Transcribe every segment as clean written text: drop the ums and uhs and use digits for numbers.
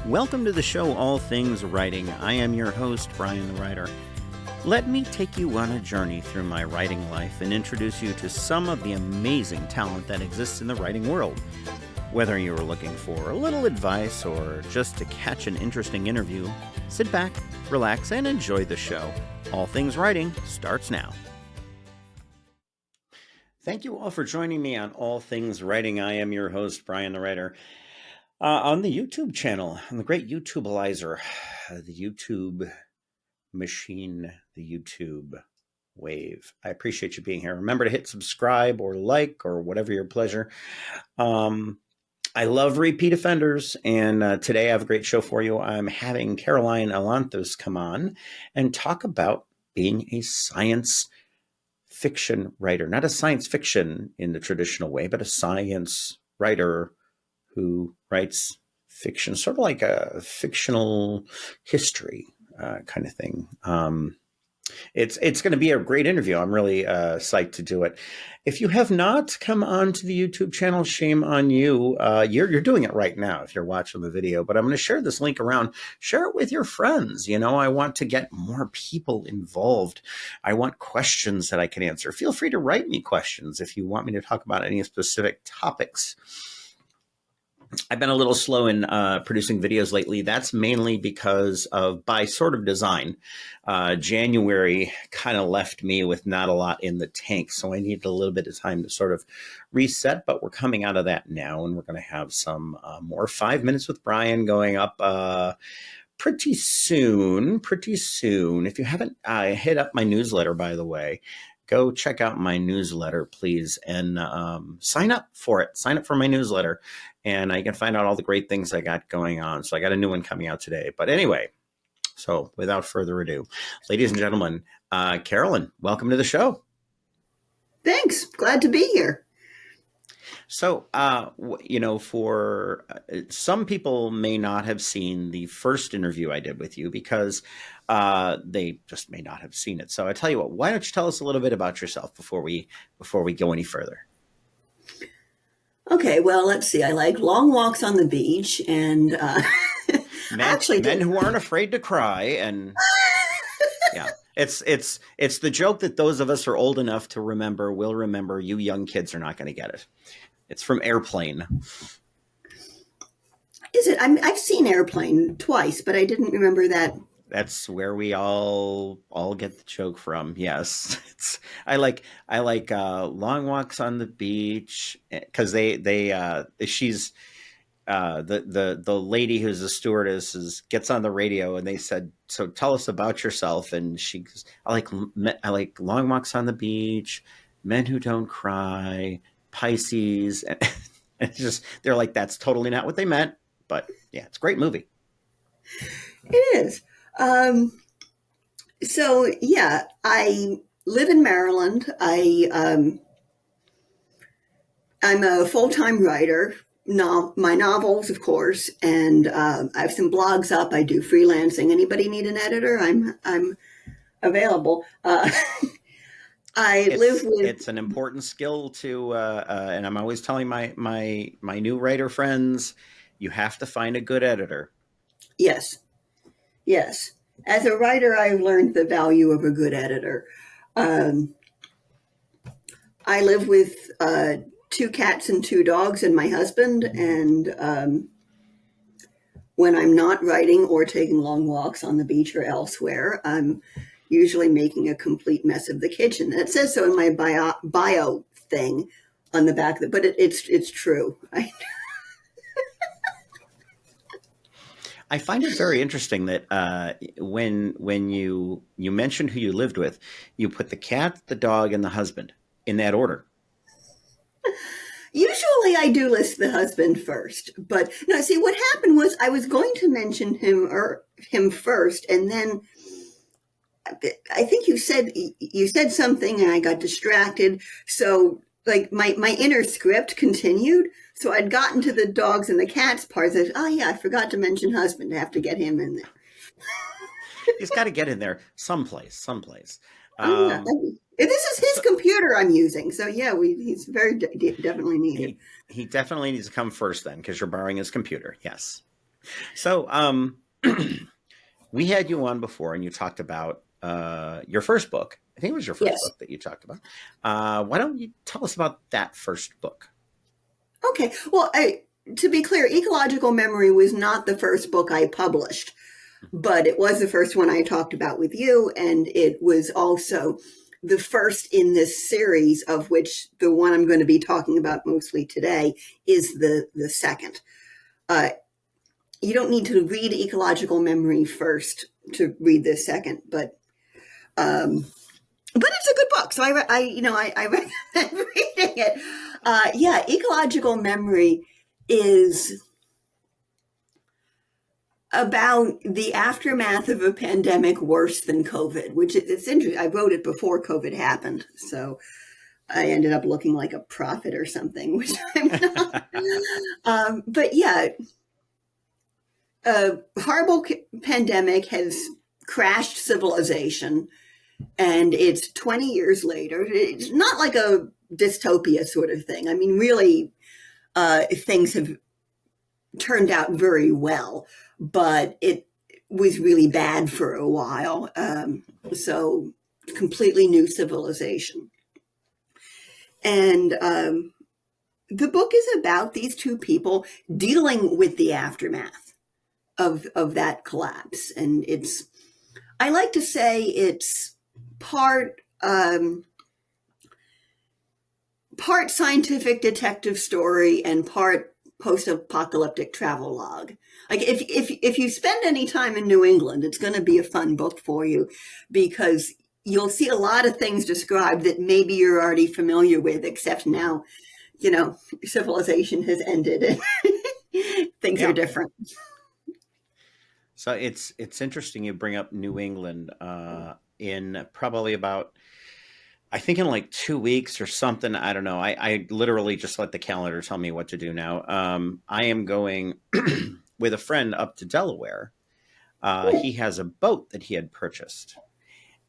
Welcome to the show, All Things Writing. I am your host, Brian the Writer. Let me take you on a journey through my writing life and introduce you to some of the amazing talent that exists in the writing world. Whether you are looking for a little advice or just to catch an interesting interview, sit back, relax, and enjoy the show. All Things Writing starts now. Thank you all for joining me on All Things Writing. I am your host, Brian the Writer. On the YouTube channel, on the great YouTubalizer, the YouTube machine, the YouTube wave. I appreciate you being here. Remember to hit subscribe or like or whatever your pleasure. I love repeat offenders, and today I have a great show for you. I'm having Caroline Ailanthus come on and talk about being a science fiction writer. Not a science fiction in the traditional way, but a science writer who writes fiction, sort of like a fictional history kind of thing. It's going to be a great interview. I'm really psyched to do it. If you have not come on to the YouTube channel, shame on you. You're doing it right now if you're watching the video, but I'm going to share this link around. Share it with your friends. You know, I want to get more people involved. I want questions that I can answer. Feel free to write me questions if you want me to talk about any specific topics. I've been a little slow in producing videos lately. That's mainly because of, by sort of design, January kind of left me with not a lot in the tank. So I needed a little bit of time to sort of reset, but we're coming out of that now. And we're going to have some more 5 Minutes with Brian going up pretty soon. If you haven't hit up my newsletter, by the way, go check out my newsletter, please, and sign up for it. Sign up for my newsletter, and you can find out all the great things I got going on. So I got a new one coming out today. But anyway, so without further ado, ladies and gentlemen, Carolyn, welcome to the show. Thanks. Glad to be here. So, for some people may not have seen the first interview I did with you because they just may not have seen it. So I tell you what, why don't you tell us a little bit about yourself before we go any further? Okay, well, let's see. I like long walks on the beach and men who aren't afraid to cry. And yeah, it's the joke that those of us who are old enough to remember will remember. You young kids are not going to get it. It's from Airplane. Is it? I've seen Airplane twice, but I didn't remember that. That's where we all get the joke from. Yes, I like long walks on the beach because she's the lady who's a stewardess gets on the radio and they said, so tell us about yourself, and she goes, I like long walks on the beach, men who don't cry, Pisces, and it's just, they're like, that's totally not what they meant, but yeah, it's a great movie. It is. So yeah, I live in Maryland. I'm a full-time writer. My novels, of course, and I have some blogs up. I do freelancing. Anybody need an editor? I'm available. It's an important skill to, and I'm always telling my new writer friends, you have to find a good editor. Yes. As a writer, I've learned the value of a good editor. I live with 2 cats and 2 dogs and my husband. And when I'm not writing or taking long walks on the beach or elsewhere, I'm usually making a complete mess of the kitchen. And it says so in my bio thing on the back of it, but it's true. I find it very interesting that when you mentioned who you lived with, you put the cat, the dog, and the husband in that order. Usually I do list the husband first, but no, see what happened was I was going to mention him first, and then I think you said something and I got distracted. So like my inner script continued. So I'd gotten to the dogs and the cats part. I said, oh yeah, I forgot to mention husband. I have to get him in there. He's got to get in there someplace. Yeah. This is his computer I'm using. So yeah, he's very definitely needed. He definitely needs to come first then, because you're borrowing his computer. Yes. So, we had you on before, and you talked about your first book. I think it was your first Yes. book that you talked about. Why don't you tell us about that first book? Okay. Well, to be clear, Ecological Memory was not the first book I published, but it was the first one I talked about with you, and it was also the first in this series, of which the one I'm going to be talking about mostly today is the second. Uh, you don't need to read Ecological Memory first to read this second, um, but it's a good book, so I recommend reading it. Yeah, Ecological Memory is about the aftermath of a pandemic worse than COVID, which it's interesting. I wrote it before COVID happened, so I ended up looking like a prophet or something, which I'm not. But yeah, a horrible pandemic has crashed civilization, and it's 20 years later. It's not like a dystopia sort of thing. I mean, really, things have turned out very well, but it was really bad for a while. So, completely new civilization. And the book is about these two people dealing with the aftermath of that collapse. And I like to say it's part part scientific detective story and part post-apocalyptic travel log. Like if you spend any time in New England, it's going to be a fun book for you, because you'll see a lot of things described that maybe you're already familiar with, except now, civilization has ended and things are Yeah. different. So it's interesting you bring up New England in probably about, I think, in like 2 weeks or something. I don't know. I literally just let the calendar tell me what to do now. I am going with a friend up to Delaware. He has a boat that he had purchased,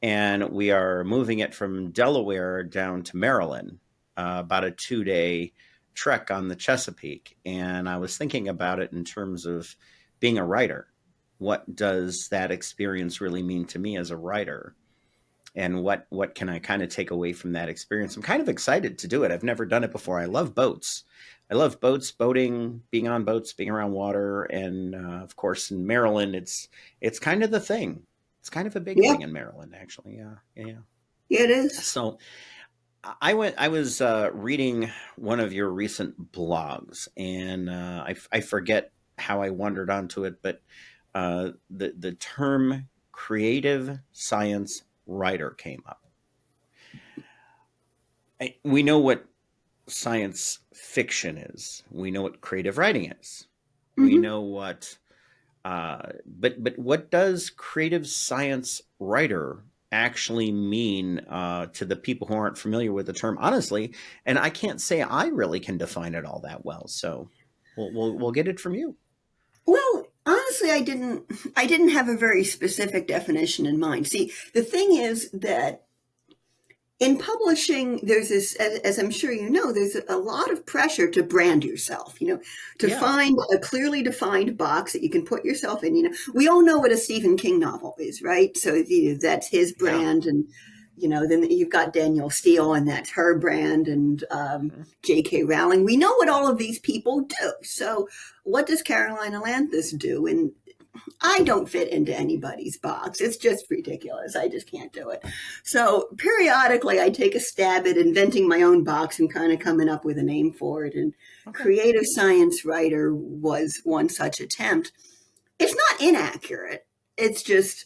and we are moving it from Delaware down to Maryland, about a 2 day trek on the Chesapeake. And I was thinking about it in terms of being a writer. What does that experience really mean to me as a writer? And what can I kind of take away from that experience? I'm kind of excited to do it. I've never done it before. I love boats. I love boats, boating, being on boats, being around water, and of course in Maryland, it's kind of the thing. It's kind of a big Yeah, thing in Maryland, actually. Yeah, yeah. yeah, it is. So I was reading one of your recent blogs, and I forget how I wandered onto it, but the term creative science writer came up. We know what science fiction is. We know what creative writing is. We Hmm. know what, but what does creative science writer actually mean to the people who aren't familiar with the term? Honestly, and I can't say I really can define it all that well. So we'll get it from you. Well, honestly, I didn't have a very specific definition in mind. See, the thing is that in publishing, there's this, as I'm sure you know, there's a lot of pressure to brand yourself, to Yeah, find a clearly defined box that you can put yourself in. We all know what a Stephen King novel is, right? So that's his yeah. brand. And, then you've got Danielle Steele, and that's her brand, and Mhm. J.K. Rowling. We know what all of these people do. So what does Caroline Ailanthus do? And I don't fit into anybody's box. It's just ridiculous. I just can't do it. So periodically, I take a stab at inventing my own box and kind of coming up with a name for it. And Okay. creative science writer was one such attempt. It's not inaccurate. It's just,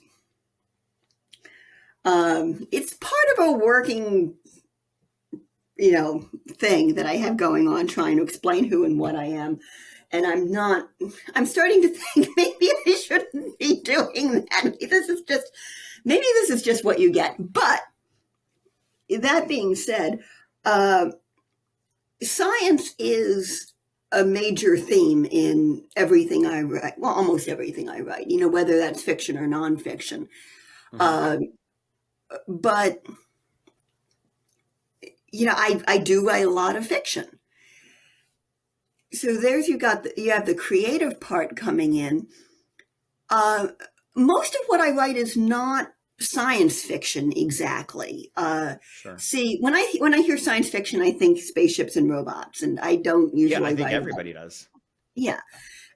it's part of a working, thing that I have going on, trying to explain who and what I am. And I'm starting to think maybe I shouldn't be doing that. Maybe this is just what you get. But that being said, uh, science is a major theme in everything I write. Well, almost everything I write, whether that's fiction or nonfiction. Mhm. Uh, but, I do write a lot of fiction. So there's you have the creative part coming in. Uh, Most of what I write is not science fiction exactly. Sure. See, when I hear science fiction, I think spaceships and robots, and I don't Yeah, I usually think write about. everybody does. Yeah,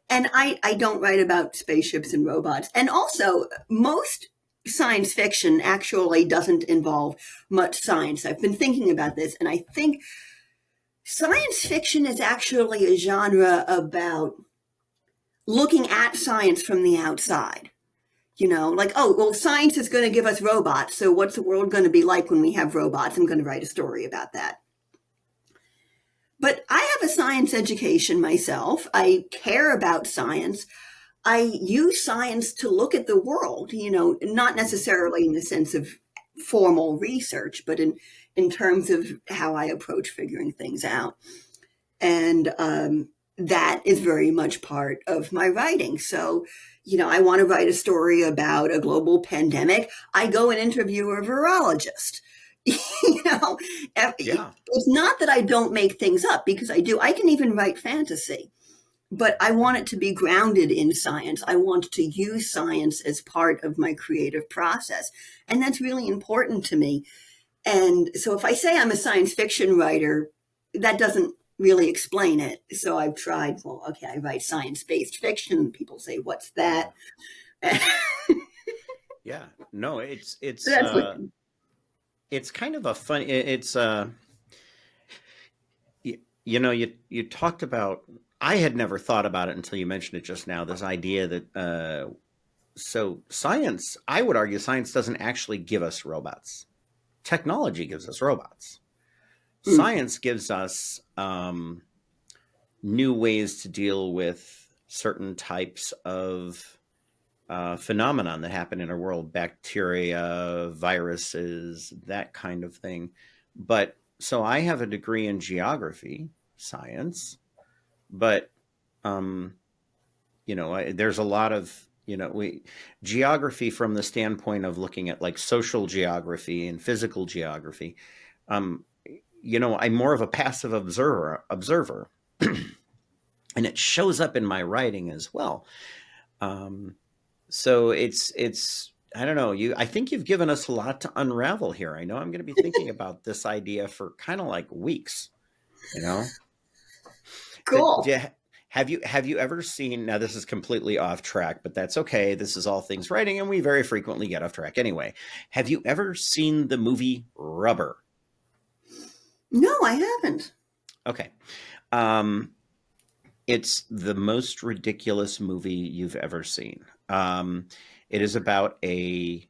and I don't write about spaceships and robots. And also, most science fiction actually doesn't involve much science. I've been thinking about this, and I think science fiction is actually a genre about looking at science from the outside. Like, oh, well, science is going to give us robots. So what's the world going to be like when we have robots? I'm going to write a story about that. But I have a science education myself. I care about science. I use science to look at the world, not necessarily in the sense of formal research, but in terms of how I approach figuring things out. And that is very much part of my writing. So, I want to write a story about a global pandemic. I go and interview a virologist. Yeah. It's not that I don't make things up, because I do. I can even write fantasy, but I want it to be grounded in science. I want to use science as part of my creative process. And that's really important to me. And so if I say I'm a science fiction writer, that doesn't really explain it. So I've tried, well, okay, I write science-based fiction. People say, what's that? Yeah. No, So that's what. it's kind of a fun it's you talked about, I had never thought about it until you mentioned it just now, this idea that so science, I would argue science doesn't actually give us robots. Technology gives us robots. Mm, Science gives us new ways to deal with certain types of phenomenon that happen in our world, bacteria, viruses, that kind of thing. But so I have a degree in geography, science, but um, there's a lot of we geography from the standpoint of looking at like social geography and physical geography. Um, I'm more of a passive observer, and it shows up in my writing as well. Um, so it's I don't know, I think you've given us a lot to unravel here. I know I'm going to be thinking about this idea for kind of like weeks. You know, did, cool. did, have you ever seen? Now this is completely off track, but that's okay. This is all things writing, and we very frequently get off track anyway. Have you ever seen the movie Rubber? No, I haven't. Okay. Um, it's the most ridiculous movie you've ever seen. It is about a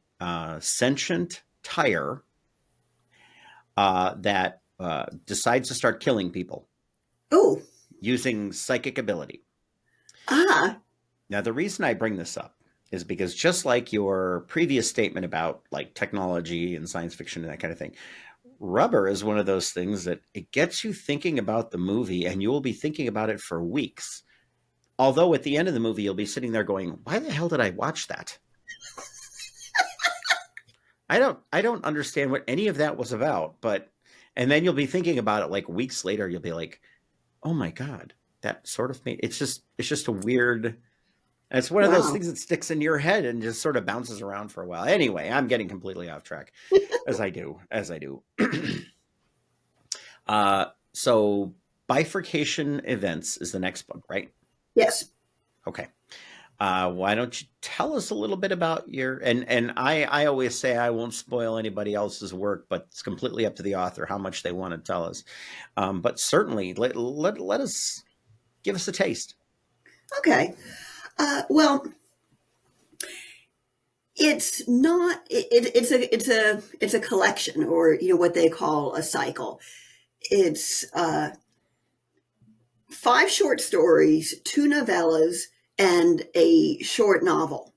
sentient tire that decides to start killing people Oh, using psychic ability. ah, Now, the reason I bring this up is because just like your previous statement about like technology and science fiction and that kind of thing, Rubber is one of those things that it gets you thinking about the movie, and you will be thinking about it for weeks. Although at the end of the movie, you'll be sitting there going, why the hell did I watch that? I don't understand what any of that was about, but and then you'll be thinking about it like weeks later, you'll be like, oh my God, that sort of made it's just a weird, it's one of those wow. things that sticks in your head and just sort of bounces around for a while. Anyway, I'm getting completely off track as I do. So Bifurcation Events is the next book, right? Yes. Okay. Why don't you tell us a little bit about your, and I always say I won't spoil anybody else's work, but it's completely up to the author how much they want to tell us. But certainly let us give us a taste. Okay. Well, it's not. It's a collection, or what they call a cycle. It's 5 short stories, 2 novellas, and a short novel.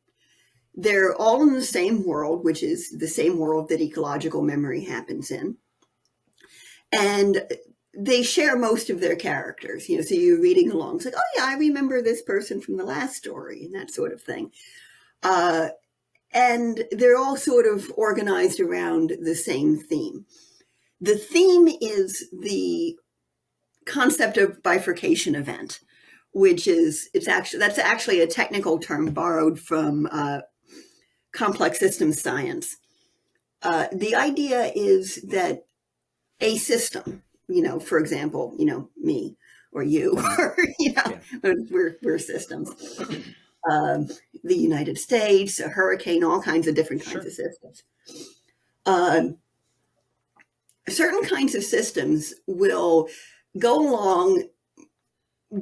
They're all in the same world, which is the same world that ecological memory happens in. And they share most of their characters, so you're reading along. It's like, oh yeah, I remember this person from the last story, and that sort of thing. Uh, and they're all sort of organized around the same theme. The theme is the concept of bifurcation event, which is that's actually a technical term borrowed from complex systems science. The idea is that a system, for example, me or you, or we're systems. The United States, a hurricane, all kinds of different kinds of systems. Certain kinds of systems will go along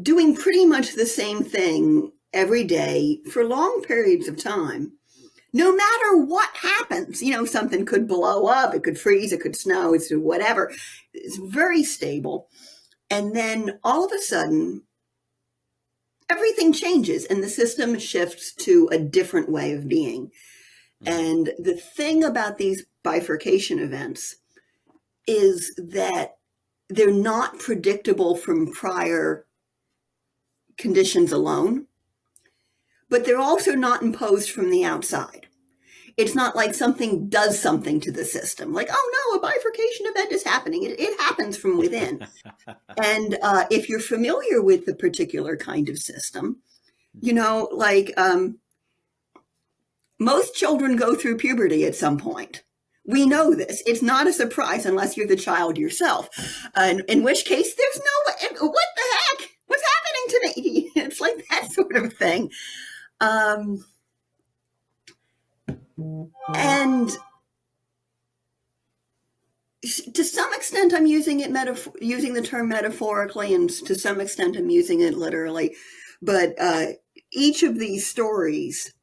doing pretty much the same thing every day for long periods of time, no matter what happens. Something could blow up, it could freeze, it could snow, it's whatever. It's very stable. And then all of a sudden, everything changes and the system shifts to a different way of being. And the thing about these bifurcation events is that they're not predictable from prior conditions alone, but they're also not imposed from the outside. It's not like something does something to the system, like, oh no, a bifurcation event is happening. It happens from within. And if you're familiar with the particular kind of system, most children go through puberty at some point. We know this. It's not a surprise unless you're the child yourself, in which case there's no, what the heck? What's happening to me? It's like that sort of thing. And to some extent, I'm using it using the term metaphorically, and to some extent, I'm using it literally. But each of these stories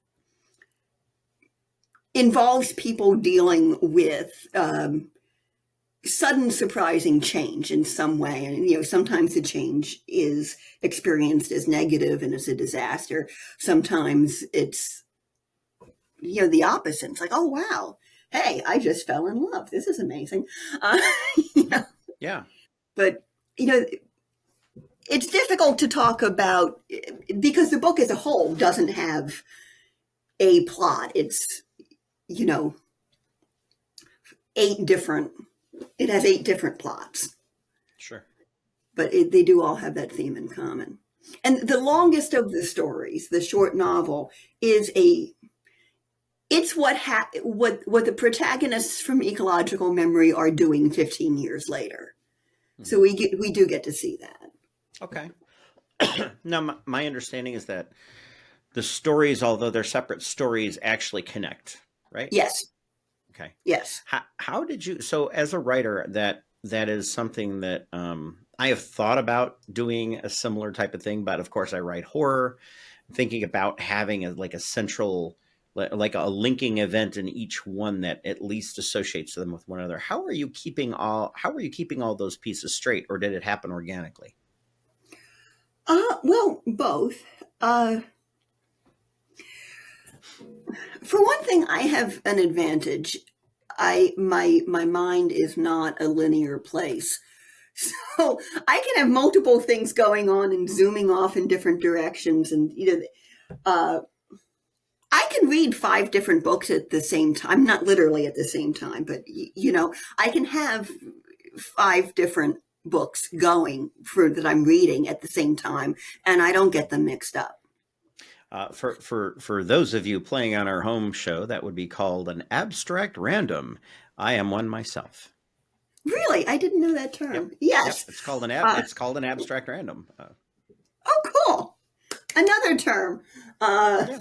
involves people dealing with sudden, surprising change in some way. And, sometimes the change is experienced as negative and as a disaster. Sometimes it's, the opposite. It's like, oh, wow. Hey, I just fell in love. This is amazing. Yeah. But, it's difficult to talk about because the book as a whole doesn't have a plot. It's, it has 8 different plots. Sure. But they do all have that theme in common. And the longest of the stories, the short novel, is it's what the protagonists from Ecological Memory are doing 15 years later. Mm-hmm. So we do get to see that. Okay. Now, my understanding is that the stories, although they're separate stories, actually connect, right? Yes. Okay. Yes. How did you? So, as a writer, that is something that I have thought about doing a similar type of thing, but of course, I write horror. Thinking about having a central, like a linking event in each one that at least associates them with one another. How are you keeping all those pieces straight, or did it happen organically? Well, both. For one thing, I have an advantage. My mind is not a linear place. So I can have multiple things going on and zooming off in different directions. And, I can read 5 different books at the same time, not literally at the same time, but, I can have 5 different books going that I'm reading at the same time, and I don't get them mixed up. For those of you playing on our home show, that would be called an abstract random. I am one myself. Really, I didn't know that term. Yep. Yes, yep. It's called an abstract random. Oh, cool! Another term. Yeah.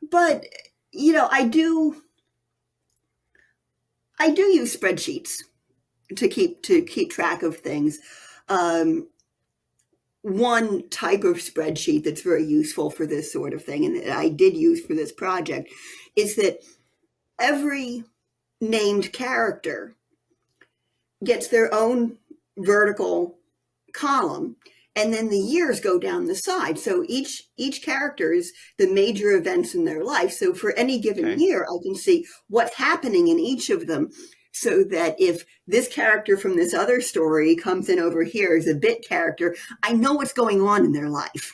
But I do use spreadsheets to keep track of things. One type of spreadsheet that's very useful for this sort of thing, and that I did use for this project, is that every named character gets their own vertical column, and then the years go down the side. So each character is the major events in their life. So for any given year, I can see what's happening in each of them, so that if this character from this other story comes in over here as a bit character, I know what's going on in their life.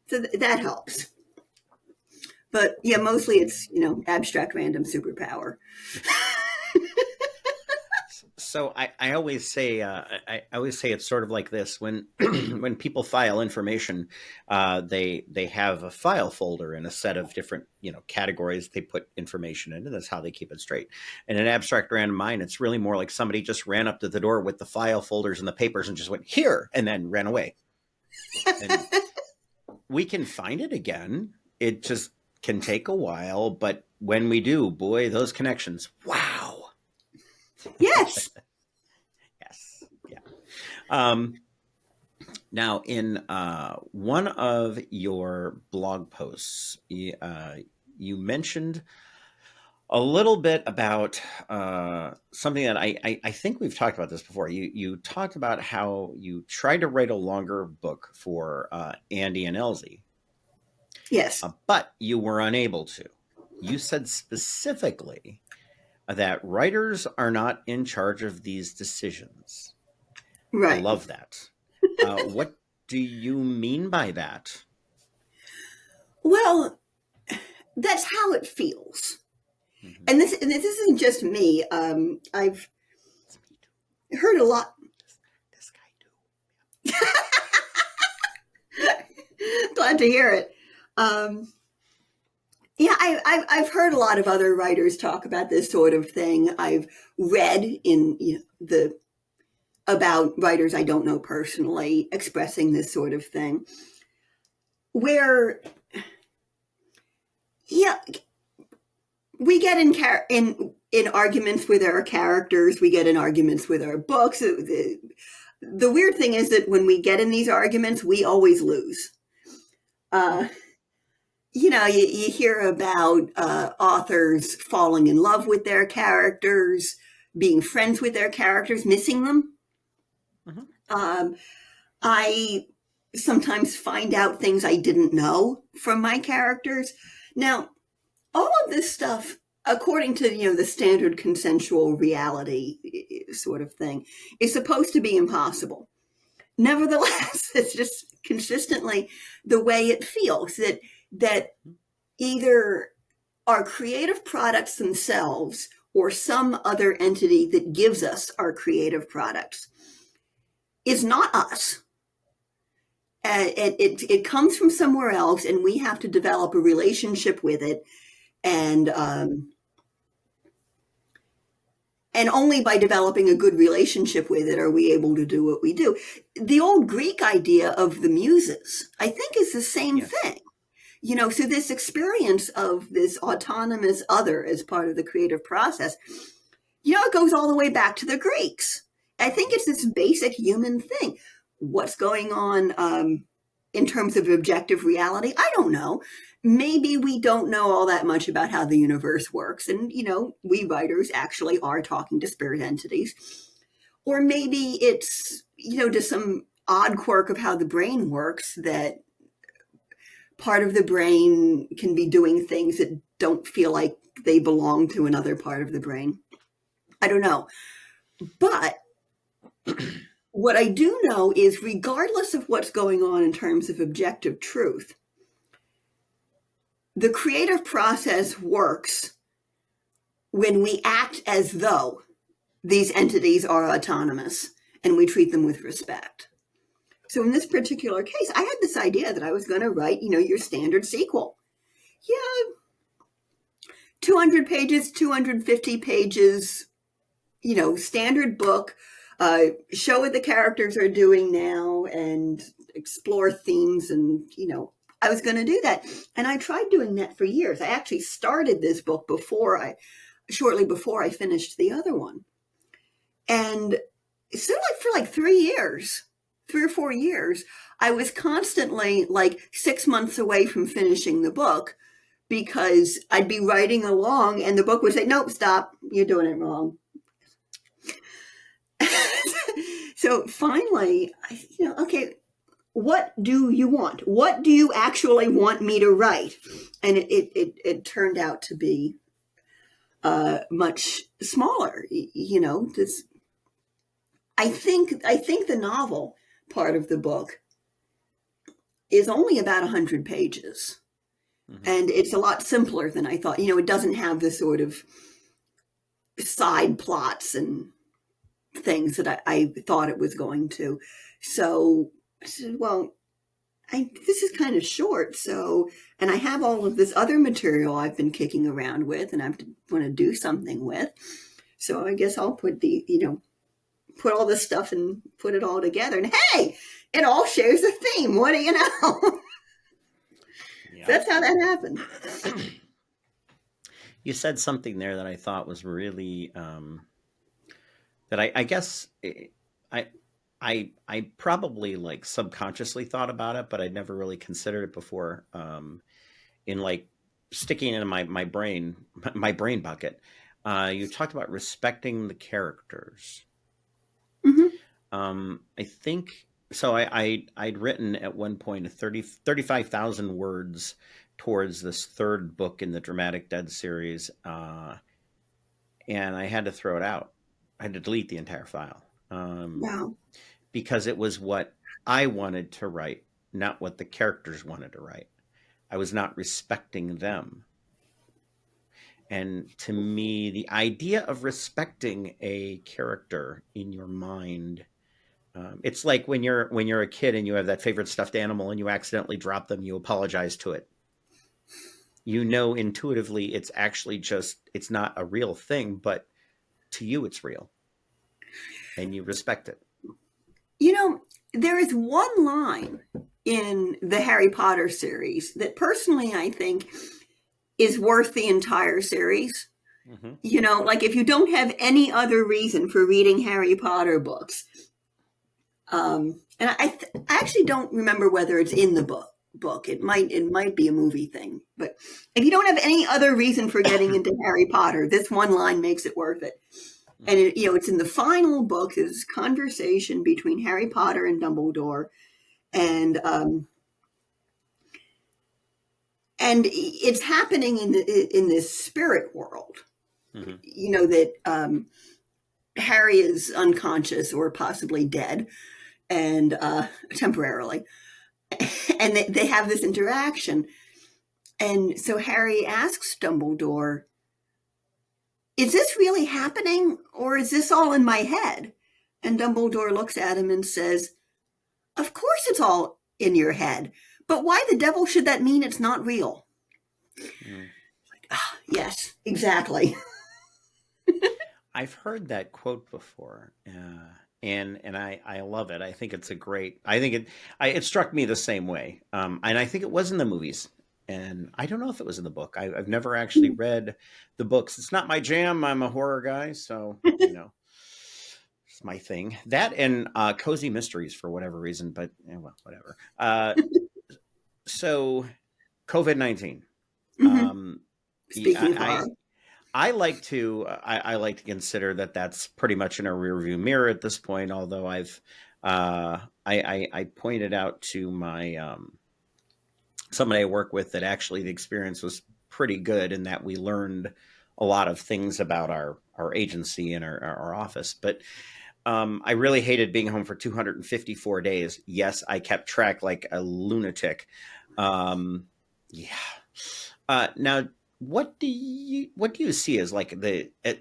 So that helps. But yeah, mostly it's, abstract random superpower. So I always say I always say it's sort of like this when when people file information, they have a file folder in a set of different categories they put information in, and that's how they keep it straight. In an abstract random mind, it's really more like somebody just ran up to the door with the file folders and the papers and just went here and then ran away. And we can find it again. It just can take a while, but when we do, boy, those connections, wow. Yes. Yes. Yeah. Now, in one of your blog posts, you mentioned a little bit about something that I think we've talked about this before. You talked about how you tried to write a longer book for Andy and Elsie. Yes. But you were unable to. You said specifically that writers are not in charge of these decisions. Right. I love that. What do you mean by that? Well, that's how it feels. Mm-hmm. And this isn't just me. I've heard a lot. This guy too. Glad to hear it. Yeah, I've heard a lot of other writers talk about this sort of thing. I've read in about writers I don't know personally expressing this sort of thing, where we get in arguments with our characters, we get in arguments with our books. The weird thing is that when we get in these arguments, we always lose. You hear about authors falling in love with their characters, being friends with their characters, missing them. Mm-hmm. I sometimes find out things I didn't know from my characters. Now, all of this stuff, according to the standard consensual reality sort of thing, is supposed to be impossible. Nevertheless, it's just consistently the way it feels that either our creative products themselves or some other entity that gives us our creative products is not us. It comes from somewhere else, and we have to develop a relationship with it. And only by developing a good relationship with it are we able to do what we do. The old Greek idea of the muses, I think, is the same thing. So this experience of this autonomous other as part of the creative process, it goes all the way back to the Greeks. I think it's this basic human thing. What's going on in terms of objective reality? I don't know. Maybe we don't know all that much about how the universe works. And, we writers actually are talking to spirit entities. Or maybe it's, just some odd quirk of how the brain works, that part of the brain can be doing things that don't feel like they belong to another part of the brain. I don't know. But what I do know is, regardless of what's going on in terms of objective truth, the creative process works when we act as though these entities are autonomous and we treat them with respect. So in this particular case, I had this idea that I was going to write, your standard sequel. 200 pages, 250 pages, standard book, show what the characters are doing now and explore themes. And, I was going to do that. And I tried doing that for years. I actually started this book shortly before I finished the other one. And so for 3 or 4 years, I was constantly 6 months away from finishing the book, because I'd be writing along and the book would say, nope, stop, you're doing it wrong. So finally, okay, what do you want? What do you actually want me to write? And it turned out to be much smaller. I think the novel part of the book is only about 100 pages. Mm-hmm. And it's a lot simpler than I thought. It doesn't have the sort of side plots and things that I thought it was going to. So I said, well, this is kind of short. So, and I have all of this other material I've been kicking around with and I want to do something with. So I guess I'll put put all this stuff and put it all together. And hey, it all shares a theme. What do you know? Yeah. That's how that happened. You said something there that I thought was really that I guess I probably like subconsciously thought about it, but I'd never really considered it before. In like sticking in my brain bucket. You talked about respecting the characters. Mm-hmm. I think so. I'd written at one point 35,000 words towards this third book in the Dramatic Dead series, and I had to throw it out. I had to delete the entire file Wow. because it was what I wanted to write, not what the characters wanted to write. I was not respecting them. And to me, the idea of respecting a character in your mind, it's like when you're a kid and you have that favorite stuffed animal and you accidentally drop them, you apologize to it. You know intuitively it's actually it's not a real thing, but to you it's real, and you respect it. There is one line in the Harry Potter series that personally I think is worth the entire series. Mm-hmm. Like if you don't have any other reason for reading Harry Potter books, and I actually don't remember whether it's in the book. It might be a movie thing, but if you don't have any other reason for getting into Harry Potter, this one line makes it worth it. And it's in the final book. Is conversation between Harry Potter and Dumbledore, and it's happening in this spirit world. Mm-hmm. That Harry is unconscious or possibly dead, and temporarily, and they have this interaction, and so Harry asks Dumbledore, "Is this really happening, or is this all in my head?" And Dumbledore looks at him and says, "Of course it's all in your head, but why the devil should that mean it's not real?" Mm. Yes, exactly. I've heard that quote before, and I love it. I think it's a great. I think it struck me the same way, and I think it was in the movies, and I don't know if it was in the book. I've never actually read the books. It's not my jam. I'm a horror guy, so it's my thing. That and cozy mysteries for whatever reason, but well, whatever. So COVID-19. Mm-hmm. Speaking of I horror. I like to consider that that's pretty much in a rearview mirror at this point. Although I pointed out to my somebody I work with that actually the experience was pretty good in that we learned a lot of things about our agency and our office. But I really hated being home for 254 days. Yes, I kept track like a lunatic. Yeah. Now, what do you see as like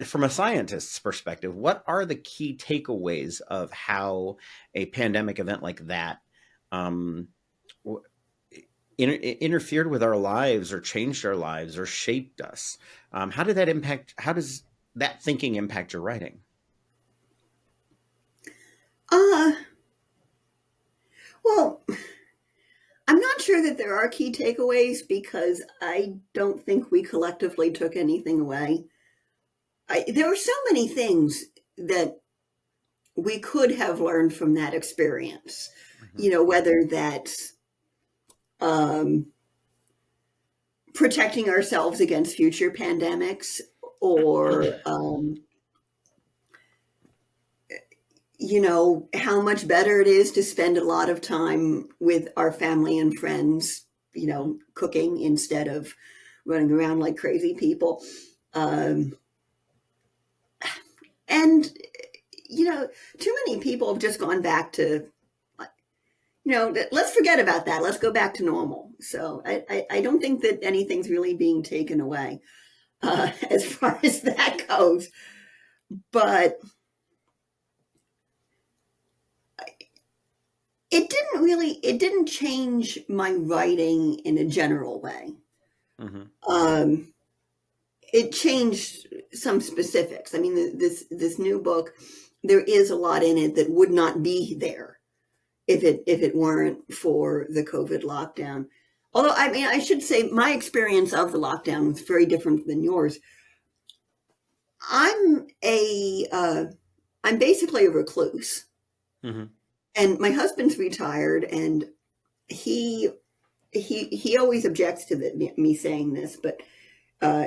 from a scientist's perspective? What are the key takeaways of how a pandemic event like that um, interfered with our lives, or changed our lives, or shaped us? How did that impact? How does that thinking impact your writing? Uh, well, I'm not sure that there are key takeaways because I don't think we collectively took anything away. There were so many things that we could have learned from that experience. Mm-hmm. Whether that's um, protecting ourselves against future pandemics, or how much better it is to spend a lot of time with our family and friends, cooking instead of running around like crazy people. And, too many people have just gone back to, let's forget about that. Let's go back to normal. So I don't think that anything's really being taken away as far as that goes. But it didn't change my writing in a general way. Mm-hmm. Um, it changed some specifics. I mean, this new book, there is a lot in it that would not be there if it weren't for the COVID lockdown. Although, I mean, I should say my experience of the lockdown was very different than yours. I'm I'm basically a recluse, Mm-hmm. and my husband's retired, and he he always objects to me saying this, but uh,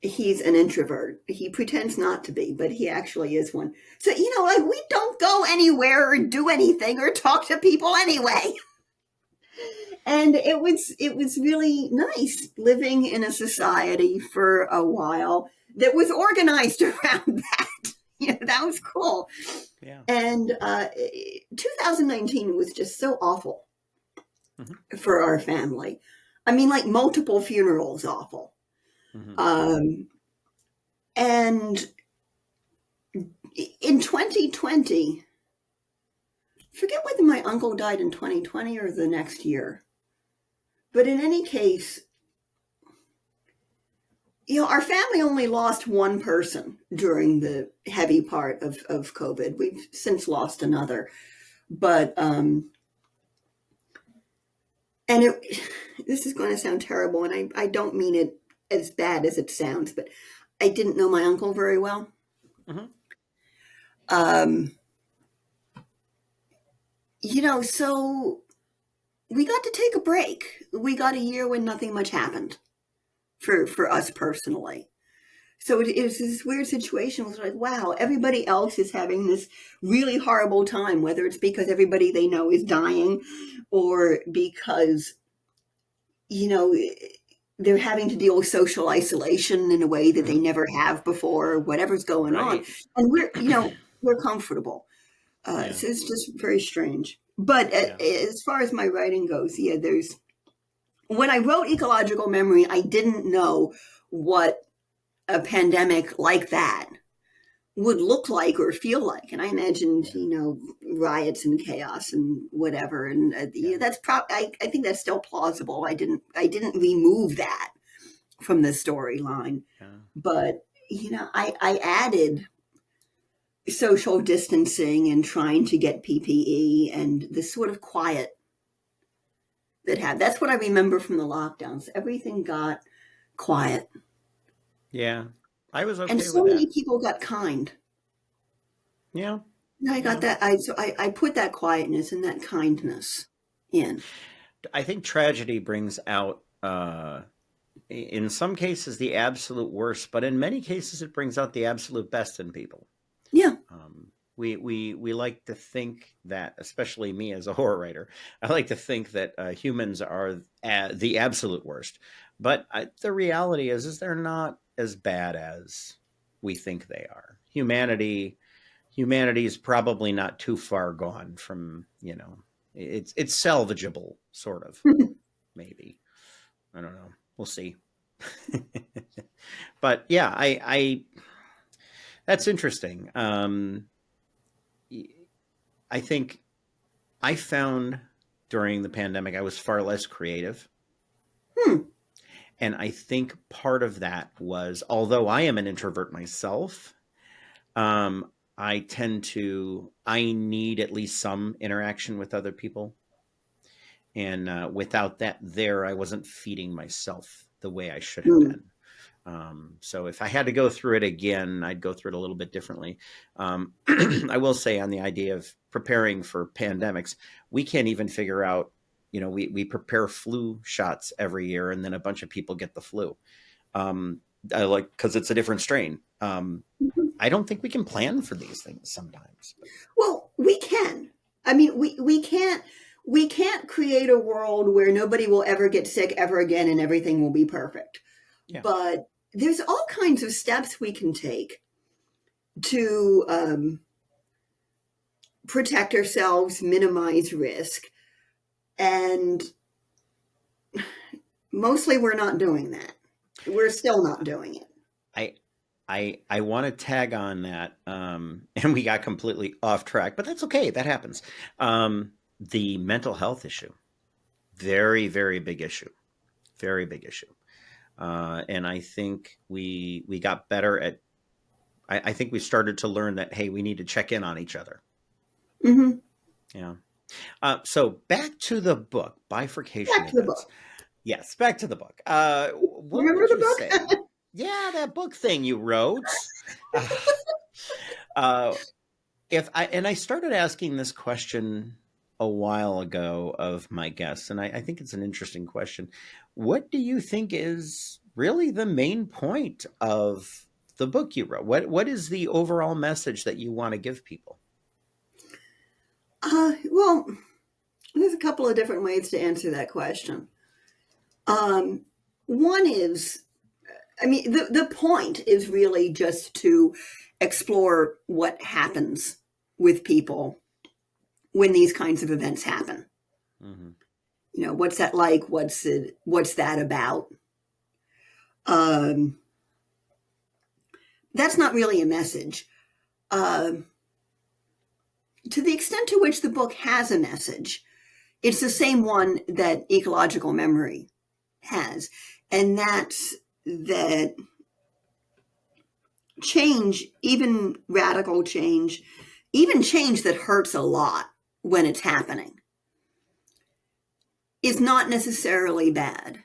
he's an introvert. He pretends not to be, but he actually is one. So, like, we don't go anywhere or do anything or talk to people anyway. And it was really nice living in a society for a while that was organized around that. That was cool. Yeah. And 2019 was just so awful Mm-hmm. for our family. I mean, like, multiple funerals awful. Mm-hmm. And in 2020, forget whether my uncle died in 2020 or the next year. But in any case, our family only lost one person during the heavy part of COVID. We've since lost another. But, this is going to sound terrible, and I don't mean it as bad as it sounds, but I didn't know my uncle very well. Mm-hmm. So we got to take a break. We got a year when nothing much happened for us personally. So it was this weird situation. It was like, wow, everybody else is having this really horrible time, whether it's because everybody they know is dying or because, they're having to deal with social isolation in a way that they never have before, or whatever's going on. Right. And we're comfortable. Yeah. So it's just very strange. But Yeah. as far as my writing goes, when I wrote Ecological Memory, I didn't know what a pandemic like that would look like or feel like. And I imagined, riots and chaos and whatever. And that's I think that's still plausible. I didn't remove that from the storyline, Yeah. but I added social distancing and trying to get PPE and the sort of quiet that's what I remember from the lockdowns. Everything got quiet. Yeah. I was And okay so with that. many people got kind. Yeah. And I got that. I put that quietness and that kindness in. I think tragedy brings out, in some cases, the absolute worst, but in many cases, it brings out the absolute best in people. Yeah. We like to think that, especially me as a horror writer, I like to think that humans are the absolute worst. But the reality is they're not as bad as we think they are. Humanity is probably not too far gone from, it's salvageable, sort of, maybe. I don't know. We'll see. But yeah, I that's interesting. I think I found during the pandemic I was far less creative. Hmm. And I think part of that was, although I am an introvert myself, I need at least some interaction with other people. And without that I wasn't feeding myself the way I should have Hmm. been. So if I had to go through it again, I'd go through it a little bit differently. I will say, on the idea of preparing for pandemics, we can't even figure out, we prepare flu shots every year, and then a bunch of people get the flu. Because it's a different strain. I don't think we can plan for these things sometimes. Well, we can. I mean, we can't create a world where nobody will ever get sick ever again and everything will be perfect. Yeah. But there's all kinds of steps we can take to protect ourselves, minimize risk, and mostly we're not doing that. We're still not doing it. I want to tag on that, and we got completely off track, but that's okay. That happens. the mental health issue, very, very big issue, very big issue. And I think we got better at. I think we started to learn that, hey, we need to check in on each other. Mm-hmm. Yeah. So back to the book, Bifurcation Back to the Events. book. Yes, back to the book. What Remember would the you say? book? Yeah, that book thing you wrote. Uh, uh, if I started asking this question a while ago of my guests, and I think it's an interesting question. What do you think is really the main point of the book you wrote? What is the overall message that you want to give people? Well, there's a couple of different ways to answer that question. One is, I mean, the point is really just to explore what happens with people when these kinds of events happen. Mm-hmm. You know, what's that like? What's that about? Um, that's not really a message. To the extent to which the book has a message, it's the same one that ecological memory has, and that's that change, even radical change, even change that hurts a lot when it's happening, is not necessarily bad.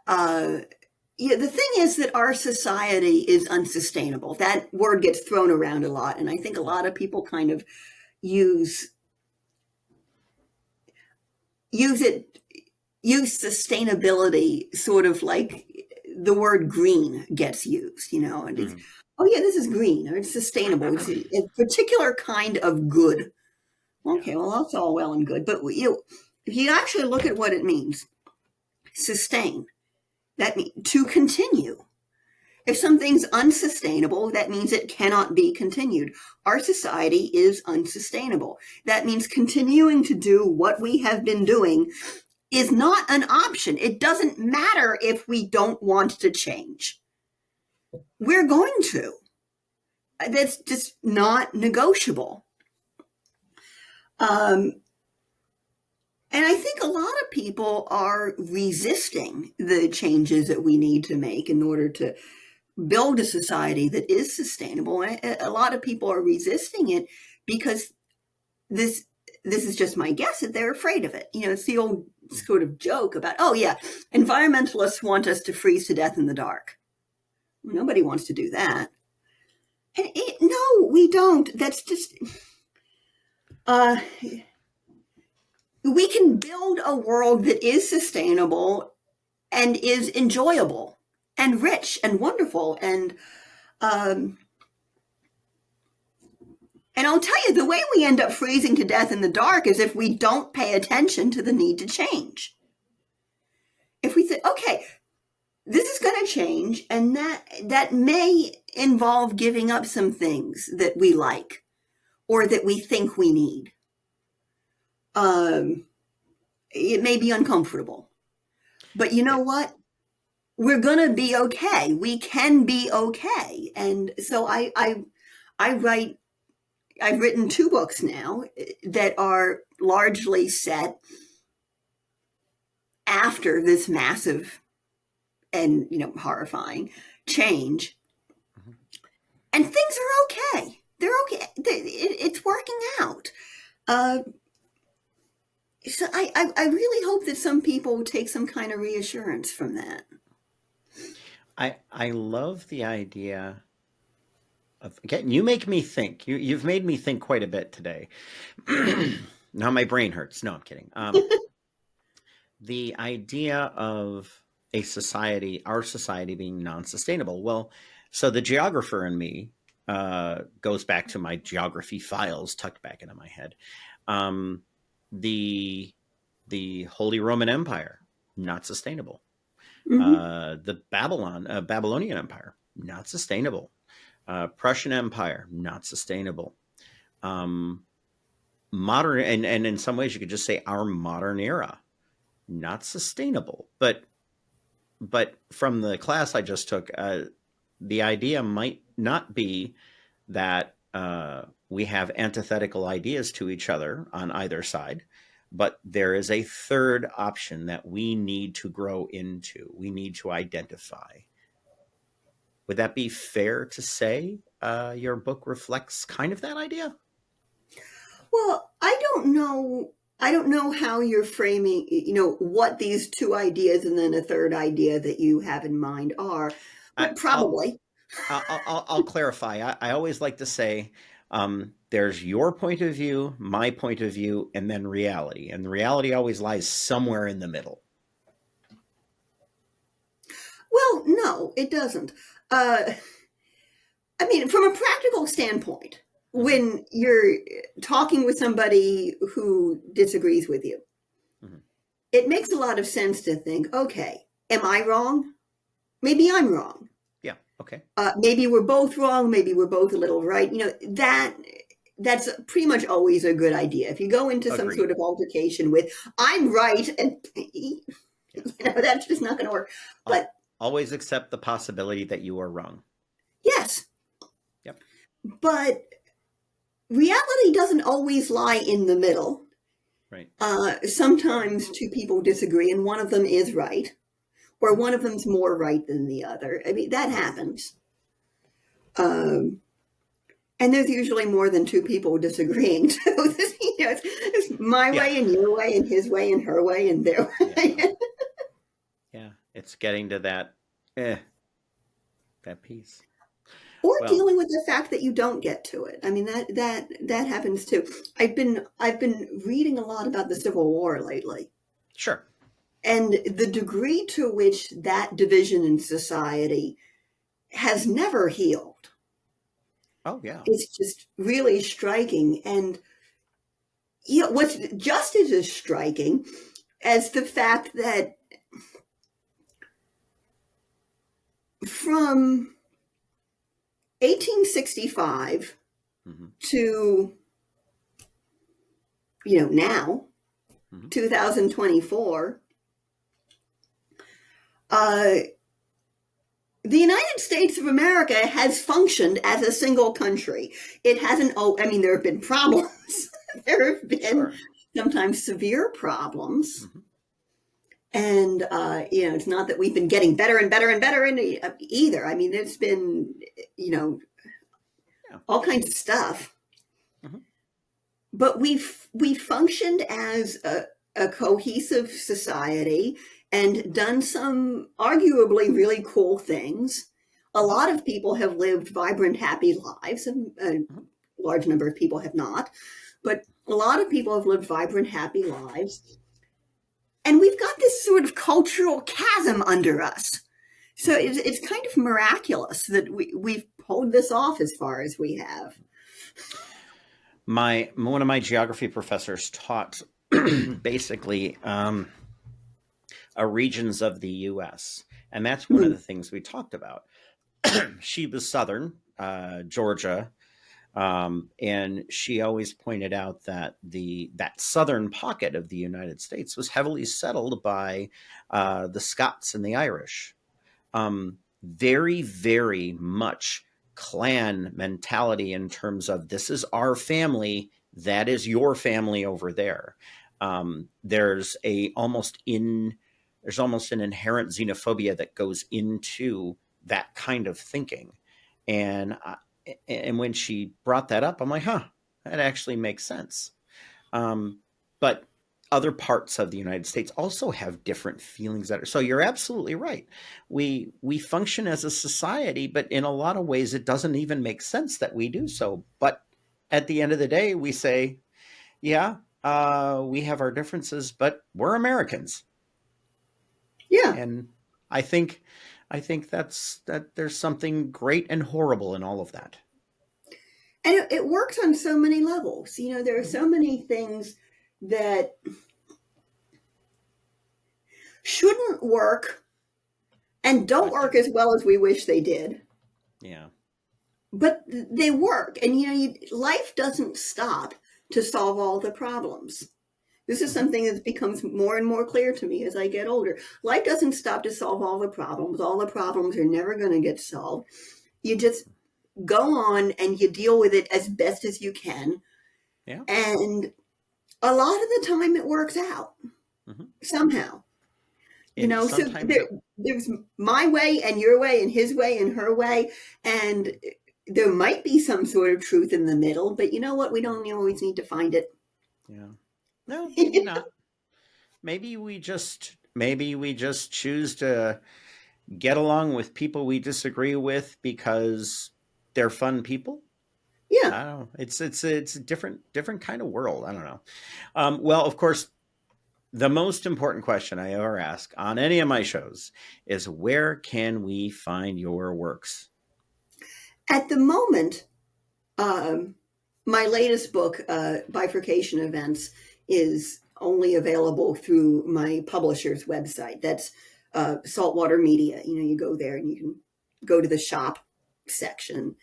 Yeah, the thing is that our society is unsustainable. That word gets thrown around a lot, and I think a lot of people kind of use sustainability sort of like the word green gets used, you know, and it's, Mm-hmm. oh yeah, this is green, or it's sustainable. It's a particular kind of good. Yeah. Okay, well, that's all well and good, but if you actually look at what it means, sustain, that means to continue. If something's unsustainable, that means it cannot be continued. Our society is unsustainable. That means continuing to do what we have been doing is not an option. It doesn't matter if we don't want to change. We're going to. That's just not negotiable. And I think a lot of people are resisting the changes that we need to make in order to build a society that is sustainable. And a lot of people are resisting it because this is just my guess that they're afraid of it. You know, it's the old sort of joke about, oh yeah, environmentalists want us to freeze to death in the dark. Nobody wants to do that. And no, we don't. That's just, we can build a world that is sustainable and is enjoyable and rich and wonderful. And I'll tell you, the way we end up freezing to death in the dark is if we don't pay attention to the need to change. If we say, okay, this is going to change, and that may involve giving up some things that we like or that we think we need. It may be uncomfortable. But you know what? We're going to be okay. We can be okay. And so I've written 2 books now that are largely set after this massive and, you know, horrifying change. Mm-hmm. And things are okay. They're okay. It's working out. So I really hope that some people take some kind of reassurance from that. I love the idea of, again, you make me think. You've made me think quite a bit today. Now my brain hurts. No, I'm kidding. The idea of a society, our society being non-sustainable. Well, so the geographer in me goes back to my geography files tucked back into my head. Um, the the Holy Roman Empire, not sustainable. Mm-hmm. The Babylonian Empire, not sustainable. Prussian Empire, not sustainable. Um, Modern, and in some ways you could just say our modern era, not sustainable. But from the class I just took, the idea might not be that we have antithetical ideas to each other on either side. but there is a third option that we need to grow into. We need to identify. Would that be fair to say your book reflects kind of that idea? Well, I don't know how you're framing, what these two ideas and then a third idea that you have in mind are, I, but I'll, probably. I'll clarify. I always like to say there's your point of view, my point of view, and then reality. And the reality always lies somewhere in the middle. Well, no, it doesn't. Uh, I mean, from a practical standpoint, Mm-hmm. when you're talking with somebody who disagrees with you, Mm-hmm. it makes a lot of sense to think, okay, am I wrong? Maybe I'm wrong. Yeah. Okay. Maybe we're both wrong. Maybe we're both a little right. That's pretty much always a good idea. If you go into some Agreed. sort of altercation with "I'm right," and Yeah. that's just not going to work. I'll But always accept the possibility that you are wrong. yes, Yep. but reality doesn't always lie in the middle. Right. Sometimes two people disagree, and one of them is right, or one of them's more right than the other. I mean, that happens. Um, and there's usually more than two people disagreeing. So it's my Yeah. way and your way and his way and her way and their Yeah. way. Yeah. It's getting to that piece. Or Well, dealing with the fact that you don't get to it. I mean that happens too. I've been reading a lot about the Civil War lately. sure. And the degree to which that division in society has never healed Oh, yeah. is just really striking. And what's just as striking as the fact that from 1865 Mm-hmm. to now, Mm-hmm. 2024, uh, the United States of America has functioned as a single country. It hasn't. Oh, I mean, there have been problems. There have been Sure. sometimes severe problems. Mm-hmm. And it's not that we've been getting better and better and better either. I mean, it's been, Yeah. all kinds of stuff. Mm-hmm. But we functioned as a cohesive society and done some arguably really cool things. A lot of people have lived vibrant, happy lives. A Mm-hmm. large number of people have not, but a lot of people have lived vibrant, happy lives. And we've got this sort of cultural chasm under us. So it's kind of miraculous that we've pulled this off as far as we have. One of my geography professors taught basically regions of the U.S., and that's one of Hmm. the things we talked about. She was Southern Georgia, and she always pointed out that that southern pocket of the United States was heavily settled by the Scots and the Irish. Very, very much clan mentality in terms of this is our family, that is your family over there. There's almost an inherent xenophobia that goes into that kind of thinking, and when she brought that up, I'm like, huh, that actually makes sense. But other parts of the United States also have different feelings that are. So you're absolutely right. We function as a society, but in a lot of ways, it doesn't even make sense that we do so. But at the end of the day, we say, yeah, we have our differences, but we're Americans, Yeah. and I think that there's something great and horrible in all of that. And it works on so many levels. There are Mhm. so many things that shouldn't work and don't But work as well as we wish they did, yeah, but they work. And life doesn't stop to solve all the problems. This is hmm something that becomes more and more clear to me as I get older. Life doesn't stop to solve all the problems. All the problems are never going to get solved. You just go on and you deal with it as best as you can. yeah, And a lot of the time it works out somehow. And So there's my way and your way and his way and her way. And there might be some sort of truth in the middle, but you know what? We don't always need to find it. Yeah. No, maybe not. Maybe we just choose to get along with people we disagree with because they're fun people. Yeah. I don't know. It's a different kind of world. I don't know. Well, of course, the most important question I ever ask on any of my shows is, where can we find your works? At the moment, my latest book, Bifurcation Events, is only available through my publisher's website. That's Saltwater Media. You go there and you can go to the shop section,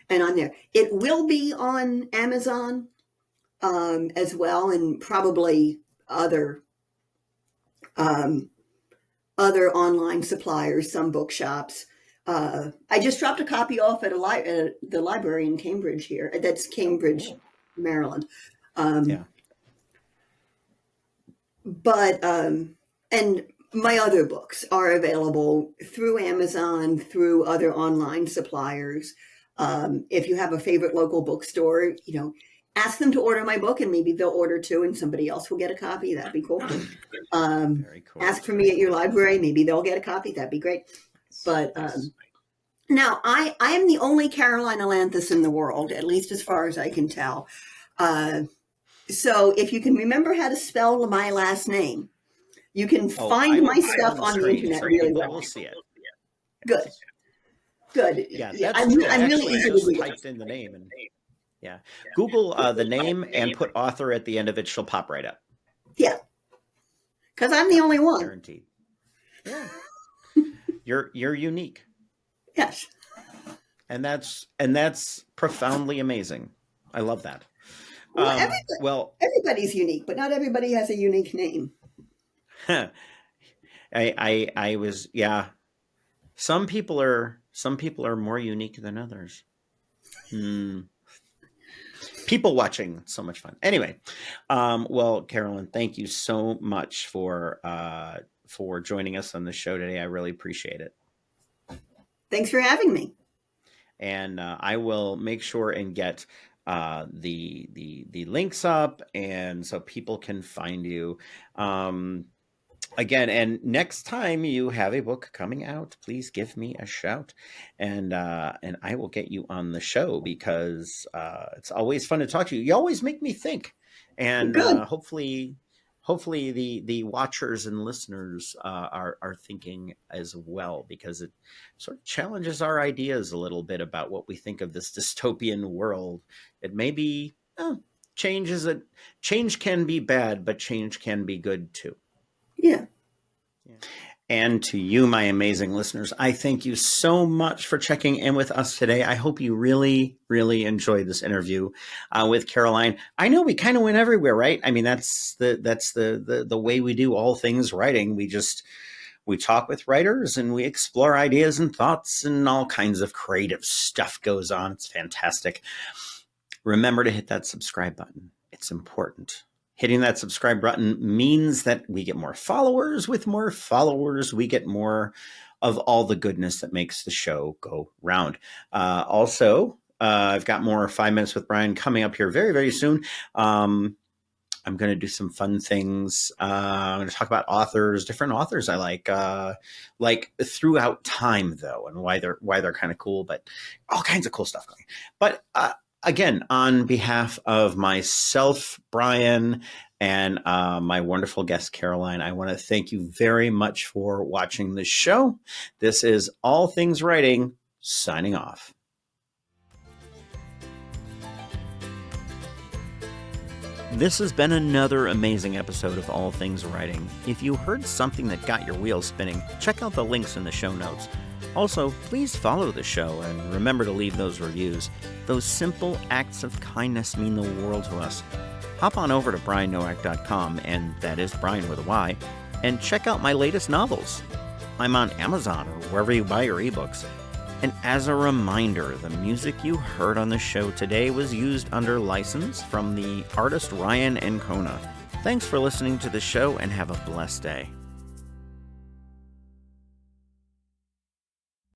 and on there. It will be on Amazon as well, and probably other online suppliers, some bookshops. I just dropped a copy off at the library in Cambridge here. That's Cambridge, Maryland. But and my other books are available through Amazon, through other online suppliers. If you have a favorite local bookstore, ask them to order my book, and maybe they'll order two and somebody else will get a copy. That'd be cool. Very cool. Ask for me at your library. Maybe they'll get a copy. That'd be great. But now I am the only Caroline Ailanthus in the world, at least as far as I can tell. So if you can remember how to spell my last name, you can find my stuff on the internet really well. We'll see it. Good. Good. Yeah, that's I'm really easy to do. Typed in the name and Google the name and put author at the end of it. She'll pop right up. Yeah, because I'm the only one. Guaranteed. Yeah, you're unique. Yes, and that's profoundly amazing. I love that. Everybody's unique, but not everybody has a unique name. I was Some people are more unique than others. People watching, so much fun. Anyway, well, Carolyn, thank you so much for joining us on the show today. I really appreciate it. Thanks for having me. And I will make sure and get the links up, and so people can find you. Again, and next time you have a book coming out, please give me a shout, and I will get you on the show, because it's always fun to talk to you. You always make me think, and hopefully the watchers and listeners are thinking as well, because it sort of challenges our ideas a little bit about what we think of this dystopian world. It may be change can be bad, but change can be good too. Yeah. And to you, my amazing listeners, I thank you so much for checking in with us today. I hope you really, really enjoyed this interview with Caroline. I know we kind of went everywhere, right? I mean, that's the way we do all things writing. We talk with writers and we explore ideas and thoughts, and all kinds of creative stuff goes on. It's fantastic. Remember to hit that subscribe button. It's important. Hitting that subscribe button means that we get more followers. With more followers, we get more of all the goodness that makes the show go round. Also, I've got more 5 Minutes with Brian coming up here very, very soon. I'm going to do some fun things. I'm going to talk about different authors I like throughout time, though, and why they're kind of cool, but all kinds of cool stuff going. But again, on behalf of myself, Brian, and my wonderful guest, Caroline, I want to thank you very much for watching this show. This is All Things Writing, signing off. This has been another amazing episode of All Things Writing. If you heard something that got your wheels spinning, check out the links in the show notes. Also, please follow the show and remember to leave those reviews. Those simple acts of kindness mean the world to us. Hop on over to briannowak.com, and that is Brian with a Y, and check out my latest novels. I'm on Amazon or wherever you buy your ebooks. And as a reminder, the music you heard on the show today was used under license from the artist Ryan Ancona. Thanks for listening to the show and have a blessed day.